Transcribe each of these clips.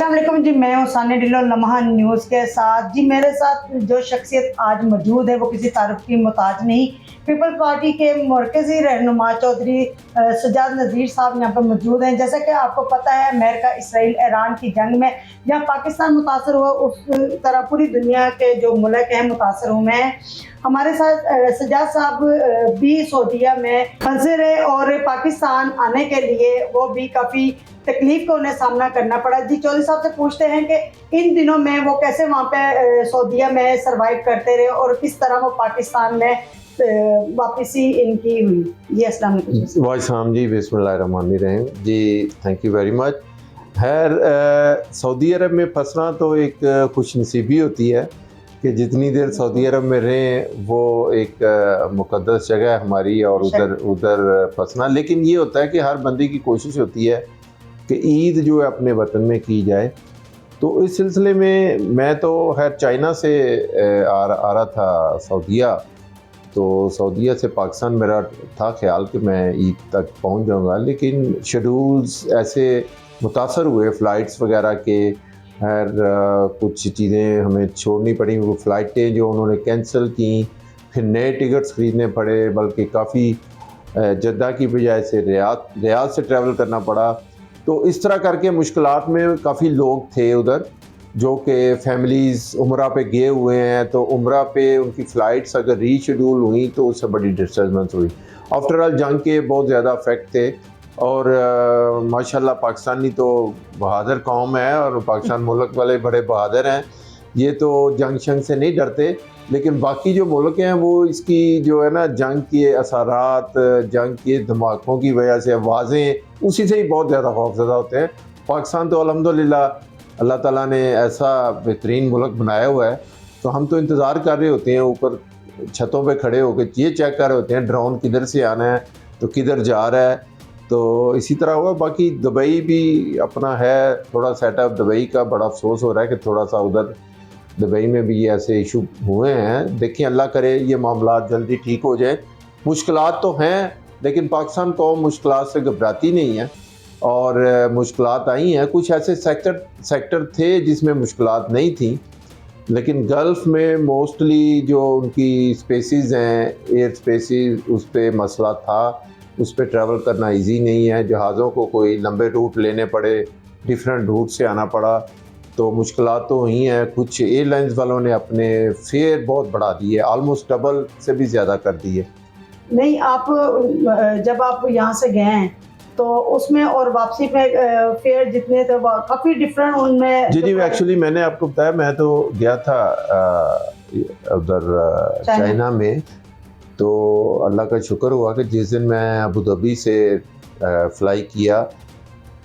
अस्सलाम वालेकुम जी, मैं हूं सानिया ढिल्लों लम्हा न्यूज़ के साथ। जी मेरे साथ जो शख्सियत आज मौजूद है वो किसी तारुफ की मोहताज नहीं, पीपल पार्टी के मरकज़ी रहनुमा चौधरी सज्जाद नज़ीर साहब यहाँ पर मौजूद हैं। जैसा कि आपको पता है, अमेरिका इसराइल ईरान की जंग में जहाँ पाकिस्तान मुतासर हुआ, उस तरह पूरी दुनिया के जो मुल्क हैं मुतासर हुए हैं। हमारे साथ सज्जाद साहब भी सऊदीया में फंसे रहे और पाकिस्तान आने के लिए वो भी काफ़ी तकलीफ का उन्हें सामना करना पड़ा। जी चौधरी साहब से पूछते हैं कि इन दिनों में वो कैसे वहाँ पे सऊदीया में सरवाइव करते रहे और किस तरह वो पाकिस्तान में वापसी इनकी हुई। जी अस्सलाम वालेकुम। वालेकुम जी, बिस्मिल्लाहिर्रहमानिर्रहीम जी, थैंक यू वेरी मच। खैर, सऊदी अरब में फंसना तो एक खुशनसीबी होती है कि जितनी देर सऊदी अरब में रहें वो एक मुक़द्दस जगह है हमारी, और उधर फंसना। लेकिन ये होता है कि हर बंदे की कोशिश होती है कि ईद जो है अपने वतन में की जाए। तो इस सिलसिले में मैं तो खैर चाइना से आ रहा था सऊदीया, तो सऊदीया से पाकिस्तान मेरा था ख्याल कि मैं ईद तक पहुंच जाऊंगा, लेकिन शेड्यूल्स ऐसे मुतासर हुए फ़्लाइट्स वगैरह के। खैर कुछ चीज़ें हमें छोड़नी पड़ी, वो फ़्लाइटें जो उन्होंने कैंसिल की, फिर नए टिकट्स ख़रीदने पड़े, बल्कि काफ़ी जद्दा की बजाय से रियाद से ट्रैवल करना पड़ा। तो इस तरह करके मुश्किलात में काफ़ी लोग थे उधर, जो कि फैमिलीज़ उम्रा पे गए हुए हैं, तो उम्रा पे उनकी फ़्लाइट्स अगर रीशेड्यूल हुई तो उससे बड़ी डिस्टर्बेंस हुई। आफ्टर ऑल जंग के बहुत ज़्यादा इफ़ेक्ट थे, और माशाल्लाह पाकिस्तानी तो बहादुर कौम है, और पाकिस्तान मुल्क वाले बड़े बहादुर हैं। ये तो जंग शंग से नहीं डरते, लेकिन बाकी जो मुल्क हैं वो इसकी जो है ना, जंग के असरात, जंग के धमाकों की वजह से आवाज़ें, उसी से ही बहुत ज़्यादा खौफज़दा होते हैं। पाकिस्तान तो अल्हम्दुलिल्लाह अल्लाह ताला ने ऐसा बेहतरीन मुल्क बनाया हुआ है, तो हम तो इंतज़ार कर रहे होते हैं, ऊपर छतों पे खड़े होकर ये चेक कर रहे होते हैं ड्रोन किधर से आना है तो किधर जा रहा है। तो इसी तरह हुआ। बाकी दुबई भी अपना है थोड़ा सेटअप, दुबई का बड़ा अफसोस हो रहा है कि थोड़ा सा उधर दुबई में भी ऐसे इशू हुए हैं। देखिए, अल्लाह करे ये मामला जल्दी ठीक हो जाए। मुश्किलात तो हैं, लेकिन पाकिस्तान कौम मुश्किलात से घबराती नहीं है, और मुश्किलात आई हैं। कुछ ऐसे सेक्टर थे जिसमें मुश्किलात नहीं थी, लेकिन गल्फ़ में मोस्टली जो उनकी स्पेसेस हैं, एयर स्पेसेस, उस पर मसला था। उस पर ट्रैवल करना इजी नहीं है, जहाज़ों को कोई लंबे रूट लेने पड़े, डिफरेंट रूट से आना पड़ा, तो मुश्किलात तो हुई हैं। कुछ एयरलाइंस वालों ने अपने फेयर बहुत बढ़ा दिए, ऑलमोस्ट डबल से भी ज़्यादा कर दिए। नहीं, आप जब आप यहाँ से गए हैं तो उसमें और वापसी में फेयर जितने थे वो काफ़ी डिफरेंट उनमें। जी, एक्चुअली मैंने आपको बताया, मैं तो गया था उधर चाइना में। तो अल्लाह का शुक्र हुआ कि जिस दिन मैं अबू धाबी से फ़्लाई किया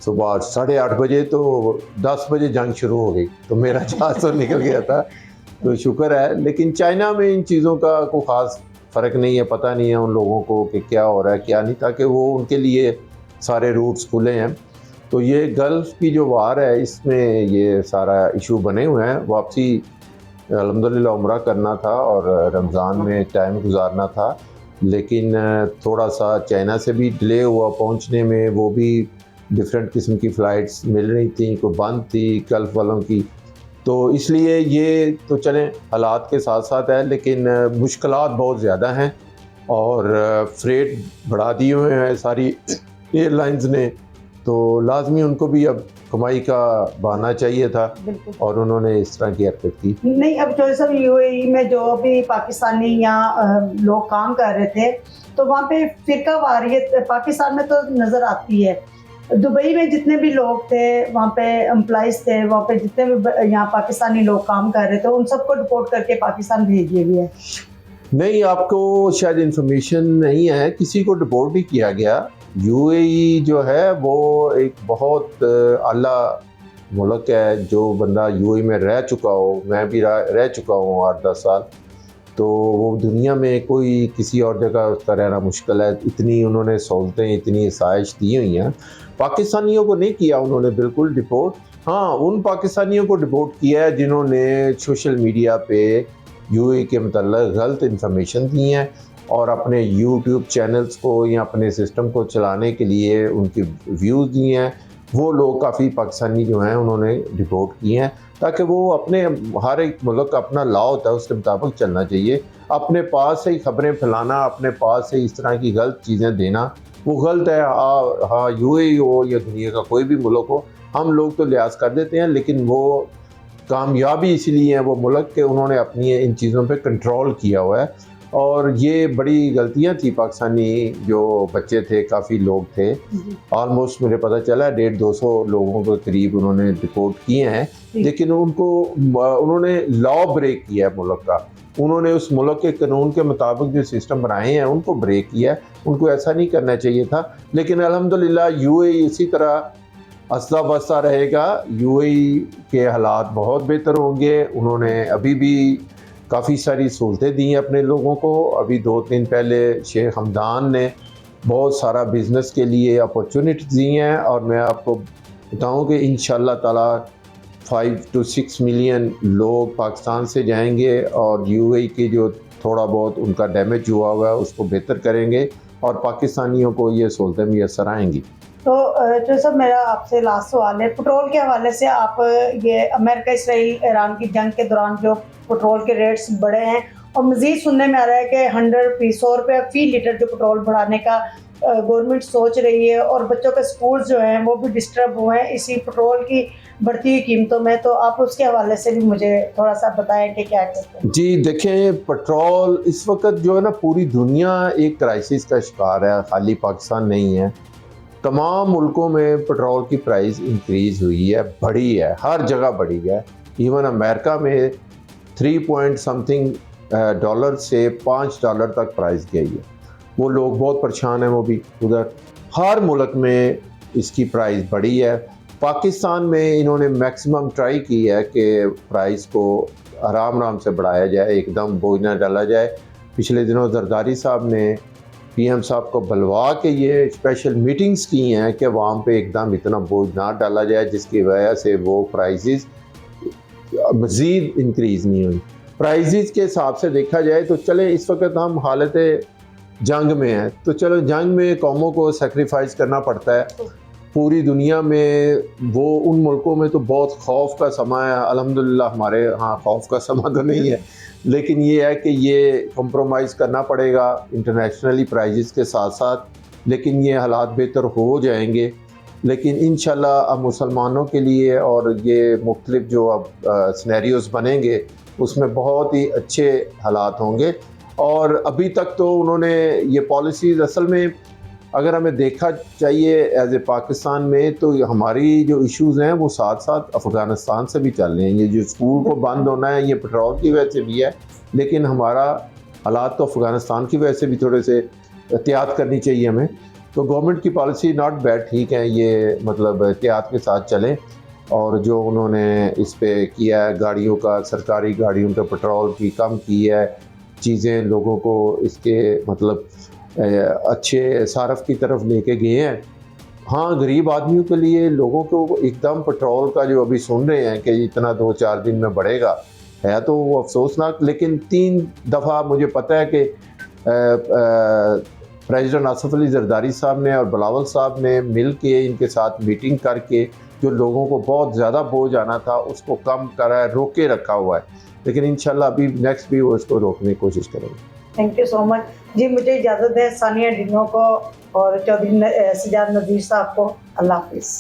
सुबह 8:30 बजे, तो 10 बजे जंग शुरू हो गई, तो मेरा जहाज़ तो निकल गया था, तो शुक्र है। लेकिन चाइना में इन चीज़ों का कोई ख़ास फ़र्क नहीं है, पता नहीं है उन लोगों को कि क्या हो रहा है क्या नहीं, ताकि वो उनके लिए सारे रूट्स खुले हैं। तो ये गल्फ़ की जो वार है, इसमें ये सारा इशू बने हुए हैं। वापसी अल्हम्दुलिल्लाह उम्रा करना था और रमज़ान में टाइम गुजारना था, लेकिन थोड़ा सा चाइना से भी डिले हुआ पहुंचने में। वो भी डिफरेंट किस्म की फ़्लाइट्स मिल रही थी, कोई बंद थी गल्फ़ वालों की, तो इसलिए ये तो चलें हालात के साथ साथ है, लेकिन मुश्किलात बहुत ज़्यादा हैं, और फ्रेट बढ़ा दिए हुए हैं सारी एयरलाइंस ने, तो लाजमी उनको भी अब कमाई का बहाना चाहिए था, और उन्होंने इस तरह की हरकत की। नहीं, अब चौधरी साहब यूएई में जो भी पाकिस्तानी यहाँ लोग काम कर रहे थे, तो वहाँ पे फ़िरका वारियत पाकिस्तान में तो नज़र आती है। दुबई में जितने भी लोग थे वहाँ पे एम्प्लॉइज़ थे, वहाँ पे जितने भी यहाँ पाकिस्तानी लोग काम कर रहे थे, उन सबको डिपोर्ट करके पाकिस्तान भेज दिया गया। नहीं, आपको शायद इंफॉर्मेशन नहीं है, किसी को डिपोर्ट नहीं किया गया। यूएई जो है वो एक बहुत आला मुल्क है। जो बंदा यूएई में रह चुका हो, मैं भी रह चुका हूँ 8-10 साल, तो वो दुनिया में कोई किसी और जगह उसका रहना मुश्किल है। इतनी उन्होंने सहूलतें, इतनी आसाइश दी हुई हैं। पाकिस्तानियों को नहीं किया उन्होंने बिल्कुल डिपोर्ट। हाँ, उन पाकिस्तानियों को डिपोर्ट किया है जिन्होंने सोशल मीडिया पे यूएई के मतलब गलत इंफॉर्मेशन दी हैं, और अपने यूट्यूब चैनल्स को या अपने सिस्टम को चलाने के लिए उनकी व्यूज़ दिए हैं। वो लोग काफ़ी पाकिस्तानी जो हैं उन्होंने रिपोर्ट किए हैं, ताकि वो अपने हर एक मुल्क का अपना लॉ होता है उसके मुताबिक चलना चाहिए। अपने पास से ही खबरें फैलाना, अपने पास से इस तरह की गलत चीज़ें देना वो गलत है। हाँ यूएई हो या दुनिया का कोई भी मुल्क हो, हम लोग तो लिहाज कर देते हैं, लेकिन वो कामयाबी इसलिए है वो मुल्क के उन्होंने अपनी इन चीज़ों पे कंट्रोल किया हुआ है। और ये बड़ी गलतियां थी, पाकिस्तानी जो बच्चे थे काफ़ी लोग थे, ऑलमोस्ट मुझे पता चला 150-200 लोगों के करीब उन्होंने रिपोर्ट किए हैं, लेकिन उन्होंने लॉ ब्रेक किया है मुल्क का। उन्होंने उस मुल्क के कानून के मुताबिक जो सिस्टम बनाए हैं उनको ब्रेक किया है। उनको ऐसा नहीं करना चाहिए था, लेकिन अल्हम्दुलिल्लाह यूएई इसी तरह हंसता बसता रहेगा। यूएई के हालात बहुत बेहतर होंगे। उन्होंने अभी भी काफ़ी सारी सहूलतें दी हैं अपने लोगों को। अभी 2 दिन पहले शेख हमदान ने बहुत सारा बिज़नेस के लिए अपॉर्चुनिटी दी हैं, और मैं आपको बताऊं कि इंशाल्लाह ताला 5 to 6 मिलियन लोग पाकिस्तान से जाएंगे और यूएई के जो थोड़ा बहुत उनका डैमेज हुआ हुआ है उसको बेहतर करेंगे और पाकिस्तानियों को ये सहूलतें मैसर आएंगी। तो जो सब मेरा आपसे लास्ट सवाल है, पेट्रोल के हवाले से आप ये अमेरिका इसराइल ईरान की जंग के दौरान जो पेट्रोल के रेट्स बढ़े हैं, और मज़ीद सुनने में आ रहा है कि 100 रुपये फ़ी लीटर जो पेट्रोल बढ़ाने का गवर्नमेंट सोच रही है, और बच्चों के स्कूल जो हैं वो भी डिस्टर्ब हुए हैं इसी पेट्रोल की बढ़ती हुई कीमतों में। तो आप उसके हवाले से भी मुझे थोड़ा सा बताएं कि क्या कहते हैं। जी देखें, पेट्रोल इस वक्त जो है ना पूरी दुनिया एक क्राइसिस का शिकार है, खाली पाकिस्तान नहीं है। तमाम मुल्कों में पेट्रोल की प्राइस इंक्रीज़ हुई है, बढ़ी है, हर जगह बढ़ी है। इवन अमेरिका में 3 पॉइंट समथिंग डॉलर से $5 तक प्राइस गई है। वो लोग बहुत परेशान हैं, वो भी उधर हर मुल्क में इसकी प्राइस बढ़ी है। पाकिस्तान में इन्होंने मैक्सिमम ट्राई की है कि प्राइस को आराम आराम से बढ़ाया जाए, एकदम बोझ ना डाला जाए। पिछले दिनों जरदारी साहब ने पीएम साहब को बुलवा के ये स्पेशल मीटिंग्स की हैं कि वहाँ पे एकदम इतना बोझ ना डाला जाए जिसकी वजह से वो प्राइसेस मज़ीद इंक्रीज़ नहीं हुई। प्राइसेस के हिसाब से देखा जाए तो चले इस वक्त हम हालत जंग में हैं, तो चलो जंग में कौमों को सेक्रीफाइस करना पड़ता है। पूरी दुनिया में वो उन मुल्कों में तो बहुत खौफ का समा है। अल्हम्दुलिल्लाह हमारे यहाँ खौफ का समा तो नहीं है, लेकिन ये है कि ये कंप्रोमाइज़ करना पड़ेगा इंटरनेशनली प्राइजेस के साथ साथ। लेकिन ये हालात बेहतर हो जाएंगे, लेकिन इंशाल्लाह अब मुसलमानों के लिए और ये मुख्तलिफ जो अब सिनेरियोस बनेंगे उसमें बहुत ही अच्छे हालात होंगे। और अभी तक तो उन्होंने ये पॉलिसीज़ असल में अगर हमें देखा चाहिए एज ए पाकिस्तान में, तो हमारी जो इश्यूज़ हैं वो साथ साथ अफ़गानिस्तान से भी चल रहे हैं। ये जो स्कूल को बंद होना है ये पेट्रोल की वजह से भी है, लेकिन हमारा हालात तो अफ़गानिस्तान की वजह से भी थोड़े से एहतियात करनी चाहिए हमें। तो गवर्नमेंट की पॉलिसी नॉट बैड, ठीक है, ये मतलब एहतियात के साथ चलें। और जो उन्होंने इस पे किया है गाड़ियों का, सरकारी गाड़ियों का पेट्रोल की कम की है चीज़ें, लोगों को इसके मतलब अच्छे सारफ की तरफ लेके गए हैं। हाँ, गरीब आदमियों के लिए लोगों को एकदम पेट्रोल का जो अभी सुन रहे हैं कि इतना 2-4 दिन में बढ़ेगा, है तो वो अफसोसनाक। लेकिन 3 दफ़ा मुझे पता है कि प्रेसिडेंट आसिफ अली जरदारी साहब ने और बिलावल साहब ने मिल के इनके साथ मीटिंग करके जो लोगों को बहुत ज़्यादा बोझ आना था उसको कम करा है, रोके रखा हुआ है। लेकिन इंशाल्लाह अभी नेक्स्ट भी वो इसको रोकने की कोशिश करेंगे। थैंक यू सो मच जी। मुझे इजाज़त है सानिया डिनो को और चौधरी सजाद नज़ीर साहब को। अल्लाह हाफिज़।